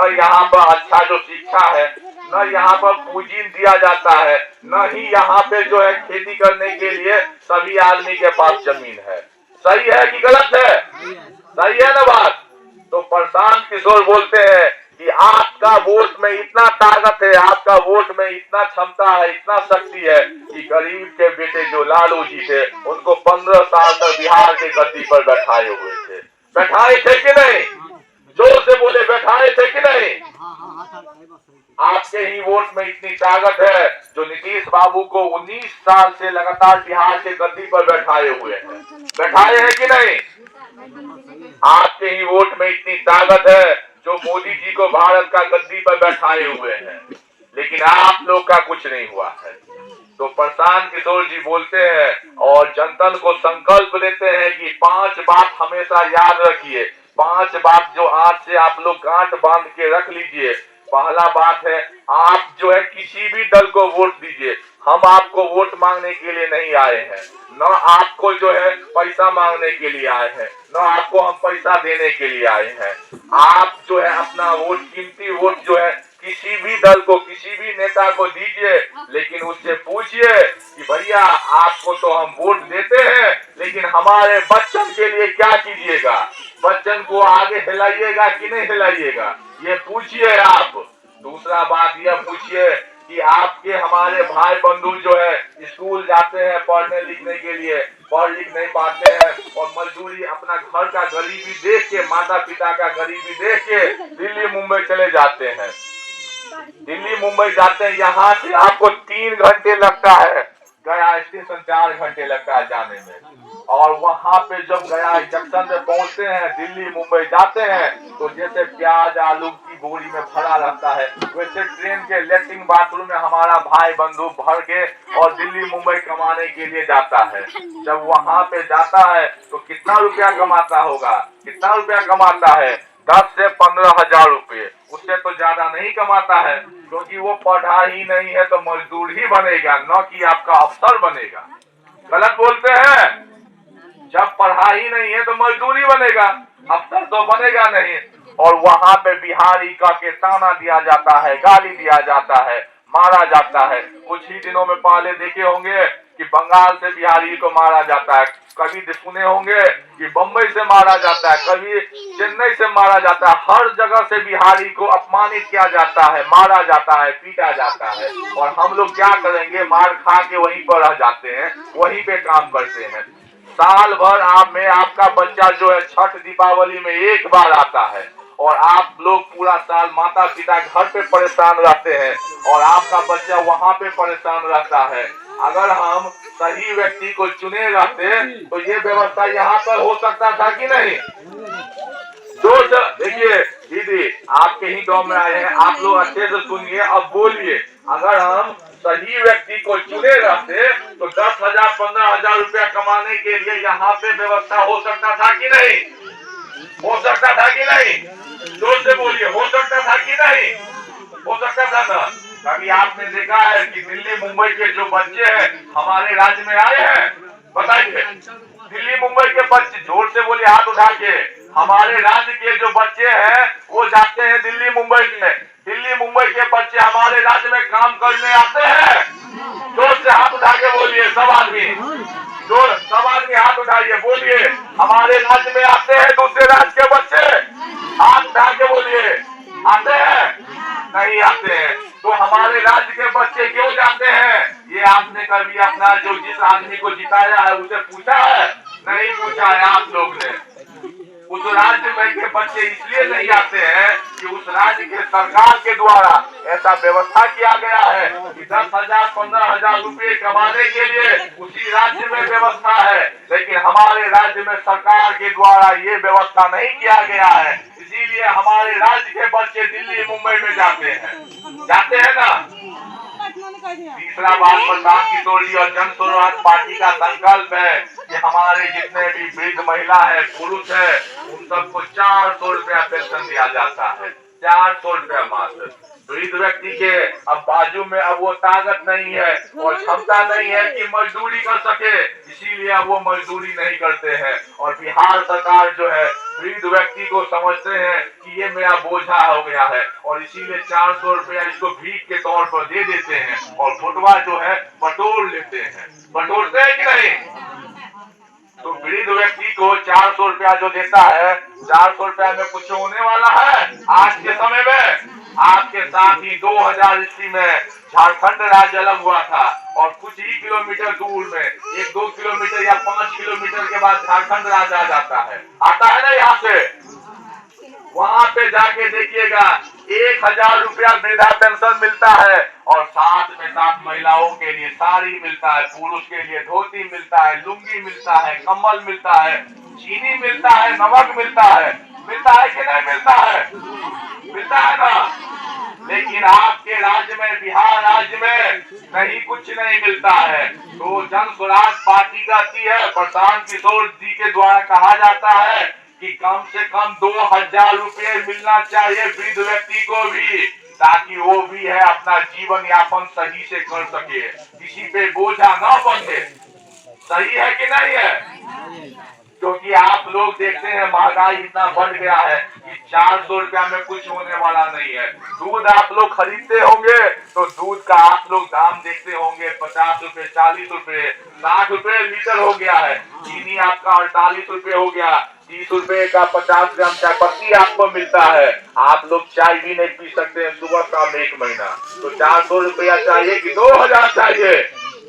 न यहाँ पर अच्छा जो शिक्षा है, न यहाँ पर पूंजी दिया जाता है, न ही यहाँ पे जो है खेती करने के लिए सभी आदमी के पास जमीन है। सही है कि गलत है? सही है ना बात? तो प्रशांत किशोर बोलते हैं कि आपका वोट में इतना ताकत है, आपका वोट में इतना क्षमता है, इतना शक्ति है कि गरीब के बेटे जो लालू जी थे उनको 15 साल तक बिहार के गद्दी पर बैठाए हुए थे। बैठाए थे कि नहीं? जोर से बोले, बैठाए थे कि नहीं? आपके ही वोट में इतनी ताकत है जो नीतीश बाबू को 19 साल से लगातार बिहार के गद्दी पर बैठाए हुए हैं। बैठाए हैं कि नहीं? आपके ही वोट में इतनी ताकत है जो मोदी जी को भारत का गद्दी पर बैठाए हुए हैं, लेकिन आप लोग का कुछ नहीं हुआ है। तो प्रशांत किशोर जी बोलते हैं और जनता को संकल्प देते हैं कि 5 बात हमेशा याद रखिए। 5 बात जो आज से आप लोग गांठ बांध के रख लीजिए। पहला बात है, आप जो है किसी भी दल को वोट दीजिए। हम आपको वोट मांगने के लिए नहीं आए हैं, न आपको जो है पैसा मांगने के लिए आए हैं, न आपको हम पैसा देने के लिए आए हैं। आप जो है अपना वोट, कीमती वोट जो है किसी भी दल को, किसी भी नेता को दीजिए, लेकिन उससे पूछिए कि भैया आपको तो हम वोट देते हैं, लेकिन हमारे बच्चन के लिए क्या कीजिएगा? बच्चन को आगे हिलाइएगा कि नहीं हिलाइएगा, ये पूछिए आप। दूसरा बात यह पूछिए कि आपके हमारे भाई बंधु जो है स्कूल जाते हैं पढ़ने लिखने के लिए, पढ़ लिख नहीं पाते हैं और मजदूरी अपना घर का गरीबी देख के, माता पिता का गरीबी देख के दिल्ली मुंबई चले जाते हैं। दिल्ली मुंबई जाते हैं, यहाँ से आपको 3 घंटे लगता है, गया स्टेशन 4 घंटे लगता है जाने में। और वहां पे जब गया जंक्शन में पहुंचते हैं, दिल्ली मुंबई जाते हैं, तो जैसे प्याज आलू की बोरी में भरा रहता है, वैसे ट्रेन के लेटरिन बाथरूम में हमारा भाई बंधु भर के और दिल्ली मुंबई कमाने के लिए जाता है। जब वहां पे जाता है तो कितना रुपया कमाता होगा? कितना रुपया कमाता है? 10 से 15 हजार रुपये, उससे तो ज्यादा नहीं कमाता है, क्योंकि वो पढ़ा ही नहीं है तो मजदूर ही बनेगा, न कि आपका अफसर बनेगा। गलत बोलते हैं? जब पढ़ा ही नहीं है तो मजदूरी बनेगा, अफसर तो बनेगा नहीं। और वहां पे बिहारी का के ताना दिया जाता है, गाली दिया जाता है, मारा जाता है। कुछ ही दिनों में पहले देखे होंगे कि बंगाल से बिहारी को मारा जाता है, कभी सुने होंगे कि बम्बई से मारा जाता है, कभी चेन्नई से मारा जाता है। हर जगह से बिहारी को अपमानित किया जाता है, मारा जाता है, पीटा जाता है। और हम लोग क्या करेंगे? मार खा के वहीं पर रह जाते हैं, वहीं पे काम करते हैं। साल भर आपका बच्चा जो है छठ दीपावली में एक बार आता है और आप लोग पूरा साल माता पिता घर पे परेशान रहते हैं और आपका बच्चा वहां पे परेशान रहता है। अगर हम सही व्यक्ति को चुने रहते तो ये व्यवस्था यहाँ पर हो सकता था कि नहीं? देखिए दीदी, आपके ही गांव में आए हैं, आप लोग अच्छे से सुनिए, अब बोलिए। अगर हम सही व्यक्ति को चुने रहते तो 10,000 15,000 रुपया कमाने के लिए यहाँ पे व्यवस्था हो सकता था कि नहीं? हो सकता था कि नहीं? जोर से बोलिए, हो सकता था कि नहीं? हो सकता था ना? कभी आपने देखा है कि दिल्ली मुंबई के जो बच्चे हैं हमारे राज्य में आए हैं? बताइए, दिल्ली मुंबई के बच्चे, जोर से बोलिए, हाथ उठा के। हमारे राज्य के जो बच्चे हैं वो जाते हैं दिल्ली मुंबई में। दिल्ली मुंबई के बच्चे हमारे राज्य में काम करने आते हैं? जोर से हाथ उठा के बोलिए सब आदमी, जोर, सब आदमी हाथ उठाइए, बोलिए हमारे राज्य में आते हैं दूसरे राज्य के बच्चे? हाथ उठा के बोलिए, आते हैं? नहीं आते हैं। तो हमारे राज्य के बच्चे क्यों जाते हैं? ये आपने कभी अपना जो जिस आदमी को जिताया है उसे पूछा है? नहीं पूछा है आप लोग ने। उस राज्य में के बच्चे इसलिए नहीं आते हैं कि उस राज्य के सरकार के द्वारा ऐसा व्यवस्था किया गया है कि 10,000 15,000 रुपये कमाने के लिए उसी राज्य में व्यवस्था है, लेकिन हमारे राज्य में सरकार के द्वारा ये व्यवस्था नहीं किया गया है। इसीलिए हमारे राज्य के बच्चे दिल्ली मुंबई में जाते हैं ना। तीसरा बात, प्रशांत किशोर जी और जन स्वराज पार्टी का संकल्प है कि हमारे जितने भी वृद्ध महिला है, पुरुष है, उन सबको 400 रुपया पेंशन दिया जाता है। 400 रुपया मात्र। वृद्ध व्यक्ति के अब बाजू में अब वो ताकत नहीं है और क्षमता नहीं है कि मजदूरी कर सके, इसीलिए अब वो मजदूरी नहीं करते हैं। और बिहार सरकार जो है वृद्ध व्यक्ति को समझते हैं कि ये मेरा बोझा हो गया है और इसीलिए 400 रुपया इसको भीख के तौर पर दे देते हैं और फोटवा जो है बटोर लेते हैं। बटोरते हैं कि नहीं? तो वृद्ध व्यक्ति को 400 रुपया जो देता है, 400 रुपया में कुछ होने वाला है आज के समय में? आपके साथ ही 2000 ईस्वी में झारखंड राज्य अलग हुआ था और कुछ ही किलोमीटर दूर में 1-2 किलोमीटर या 5 किलोमीटर के बाद झारखंड राज्य आ जाता है, आता है ना यहाँ से। वहां पे जाके देखिएगा 1000 रुपया वृद्धा पेंशन मिलता है और साथ में साथ महिलाओं के लिए साड़ी मिलता है, पुरुष के लिए धोती मिलता है, लुंगी मिलता है, कम्बल मिलता है, चीनी मिलता है, नमक मिलता है। मिलता है कि नहीं मिलता है? मिलता है ना। लेकिन आपके राज्य में, बिहार राज्य में नहीं, कुछ नहीं मिलता है। तो जन स्वराज पार्टी कहती है, प्रशांत किशोर जी के द्वारा कहा जाता है कि कम से कम 2000 रुपये मिलना चाहिए वृद्ध व्यक्ति को भी, ताकि वो भी है अपना जीवन यापन सही से कर सके, किसी पे बोझा न बने। सही है कि नहीं है? क्योंकि आप लोग देखते हैं महंगाई इतना बढ़ गया है कि 400 रुपया में कुछ होने वाला नहीं है। दूध आप लोग खरीदते होंगे तो दूध का आप लोग दाम देखते होंगे 50 रुपए, 40 रुपए, 60 रुपए लीटर हो गया है। चीनी आपका 48 रुपए हो गया, 30 रुपए का 50 ग्राम चाय पत्ती आपको मिलता है। आप लोग चाय भी नहीं पी सकते हैं सुबह शाम 1 महीना। तो 400 रुपया चाहिए कि 2000 चाहिए?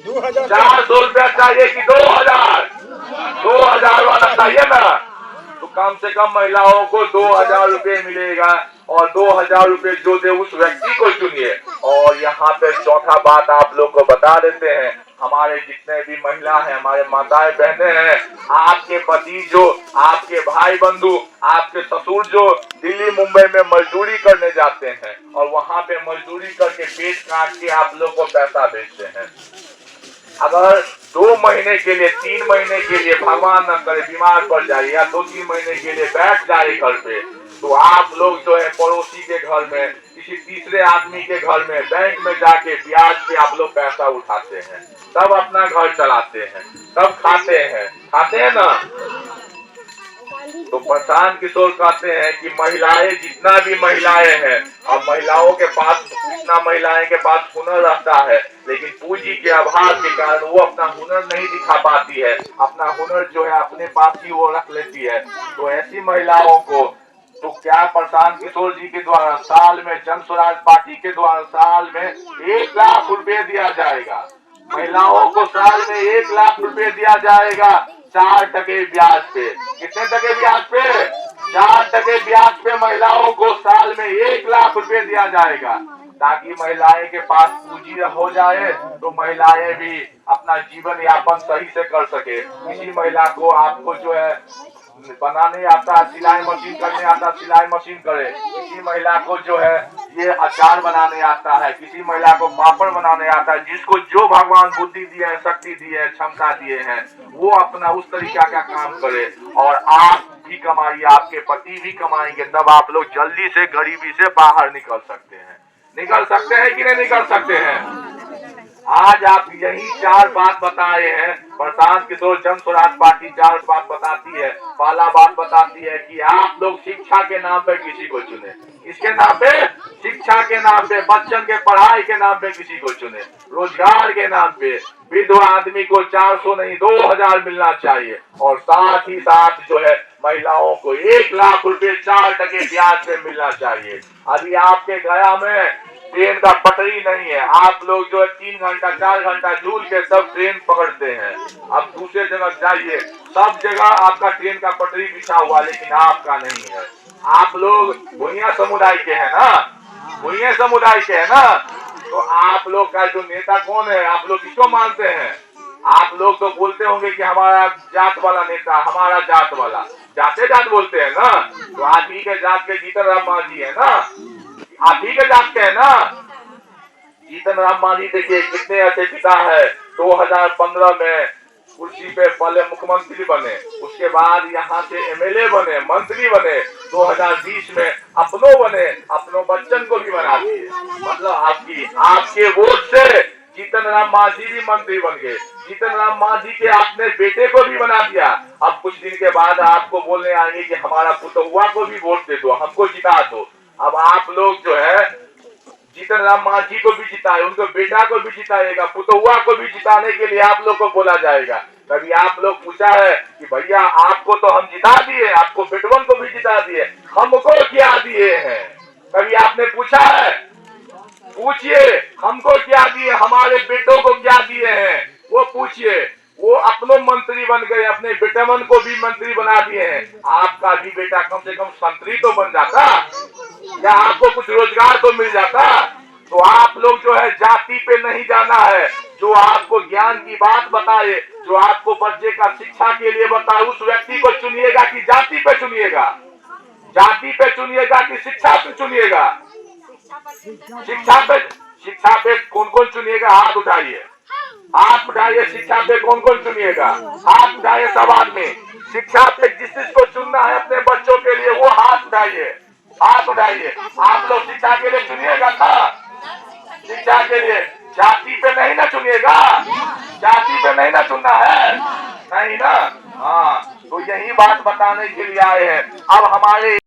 400 रुपया चाहिए कि 2000? 2000 वाला चाहिए ना। तो कम से कम महिलाओं को 2000 रुपये मिलेगा और 2000 रुपये जो दे उस व्यक्ति को चुनिए। और यहाँ पे चौथा बात आप लोग को बता देते हैं, हमारे जितने भी महिला हैं, हमारे माताएं बहनें हैं, आपके पति जो, आपके भाई बंधु, आपके ससुर जो दिल्ली मुंबई में मजदूरी करने जाते हैं और वहाँ पे मजदूरी करके पेट काट के आप लोग को पैसा भेजते हैं, अगर 2 महीने के लिए, 3 महीने के लिए भगवान न करे बीमार पड़ जाए या 2-3 महीने के लिए बैठ जाए घर पे, तो आप लोग जो है पड़ोसी के घर में, किसी तीसरे आदमी के घर में बैंक में जाके ब्याज पे आप लोग पैसा उठाते हैं, तब अपना घर चलाते हैं, तब खाते हैं ना। तो प्रशांत किशोर कहते हैं कि महिलाएं, जितना भी महिलाएं हैं, और महिलाओं के पास, जितना महिलाएं के पास हुनर रहता है, लेकिन पूंजी के अभाव के कारण वो अपना हुनर नहीं दिखा पाती है, अपना हुनर जो है अपने पास ही वो रख लेती है। तो ऐसी महिलाओं को तो क्या प्रशांत किशोर जी के द्वारा साल में, जन स्वराज पार्टी के द्वारा साल में 1 लाख रुपए दिया जाएगा। महिलाओं को साल में 1 लाख रुपए दिया जाएगा 4% ब्याज पे। कितने टके ब्याज पे? 4% ब्याज पे महिलाओं को साल में 1 लाख रुपए दिया जाएगा, ताकि महिलाएं के पास पूंजी हो जाए तो महिलाएं भी अपना जीवन यापन सही से कर सके। किसी महिला को, आपको जो है बनाने आता है, सिलाई मशीन करने आता है, सिलाई मशीन करे। किसी महिला को जो है ये अचार बनाने आता है, किसी महिला को पापड़ बनाने आता है। जिसको जो भगवान बुद्धि दिए है, शक्ति दी है, क्षमता दिए हैं, वो अपना उस तरीका का काम करे। और आप भी कमाइए, आपके पति भी कमाएंगे, तब आप लोग जल्दी से गरीबी से बाहर निकल सकते हैं। निकल सकते हैं कि नहीं निकल सकते हैं? आज आप यही 4 बात बताए हैं। प्रशांत किशोर जन स्वराज पार्टी 4 बात बताती है। पहला बात बताती है कि आप लोग शिक्षा के नाम पे किसी को चुने। इसके नाम पे, शिक्षा के नाम पे, बच्चन के पढ़ाई के नाम पे किसी को चुने, रोजगार के नाम पे विधवा आदमी को 400 नहीं 2000 मिलना चाहिए। और साथ ही साथ जो है महिलाओं को 1 लाख रुपए 4% ब्याज पे मिलना चाहिए। अभी आपके गया में ट्रेन का पटरी नहीं है, आप लोग जो है 3 घंटा 4 घंटा झूल के सब ट्रेन पकड़ते हैं। अब दूसरे जगह जाइए, सब जगह आपका ट्रेन का पटरी बिछा हुआ, लेकिन आपका नहीं है। आप लोग भुइयां समुदाय के हैं ना, भुइयां समुदाय के हैं ना, तो आप लोग का जो नेता कौन है, आप लोग किसको मानते हैं? आप लोग तो बोलते होंगे कि हमारा जात वाला नेता, हमारा जात वाला, जाते जात बोलते हैं ना। तो आप ही के जात के जीतन राम मांझी है ना, आप ही के जात के है ना। जीतन राम मांझी देखिए कितने अच्छे पिता है। 2015 में कुर्सी पे पहले मुख्यमंत्री बने, उसके बाद यहाँ से MLA बने, मंत्री बने, 2020 में अपनों बने, अपनों बच्चन को भी बना दिए। मतलब आपके वोट से जीतन राम मांझी भी मंत्री बन गए। जीतन राम मांझी के आपने बेटे को भी बना दिया। अब कुछ दिन के बाद आपको बोलने आएंगे कि हमारा पुतहुआ को भी वोट दे दो, हमको जिता दो। अब आप लोग जो है जीतन राम मांझी को भी जिताए, उनको बेटा को भी जिताएगा, पुतहुआ को भी जिताने के लिए आप लोग को बोला जाएगा। कभी आप लोग पूछा है कि भैया आपको तो हम जिता दिए, आपको बेटवन को भी जिता दिए, हमको क्या दिए हैं? कभी आपने पूछा है? पूछिए, हमको क्या दिए, हमारे बेटों को क्या दिए हैं, वो पूछिए। वो अपनों मंत्री बन गए, अपने बेटमन को भी मंत्री बना दिए हैं। आपका भी बेटा कम से कम मंत्री तो बन जाता, या आपको कुछ रोजगार तो मिल जाता। तो आप लोग जो है जाति पे नहीं जाना है, जो आपको ज्ञान की बात बताए, जो आपको बच्चे का शिक्षा के लिए बताए, उस व्यक्ति को चुनिएगा कि जाति पे चुनिएगा? जाति पे चुनिएगा कि शिक्षा पे चुनिएगा? शिक्षा पे कौन कौन चुनिएगा? हाथ उठाइए, हाथ उठाइए। शिक्षा पे कौन कौन चुनिएगा? हाथ उठाइए सब आदमी। शिक्षा पे जिसको चुनना है अपने बच्चों के लिए, वो हाथ उठाइए, हाथ उठाइए। आप लोग शिक्षा के लिए चुनिएगा था? शिक्षा के लिए, जाति पे नहीं ना चुनिएगा? जाति पे नहीं ना चुनना है, नहीं ना? हाँ, तो यही बात बताने के लिए आए हैं। अब हमारे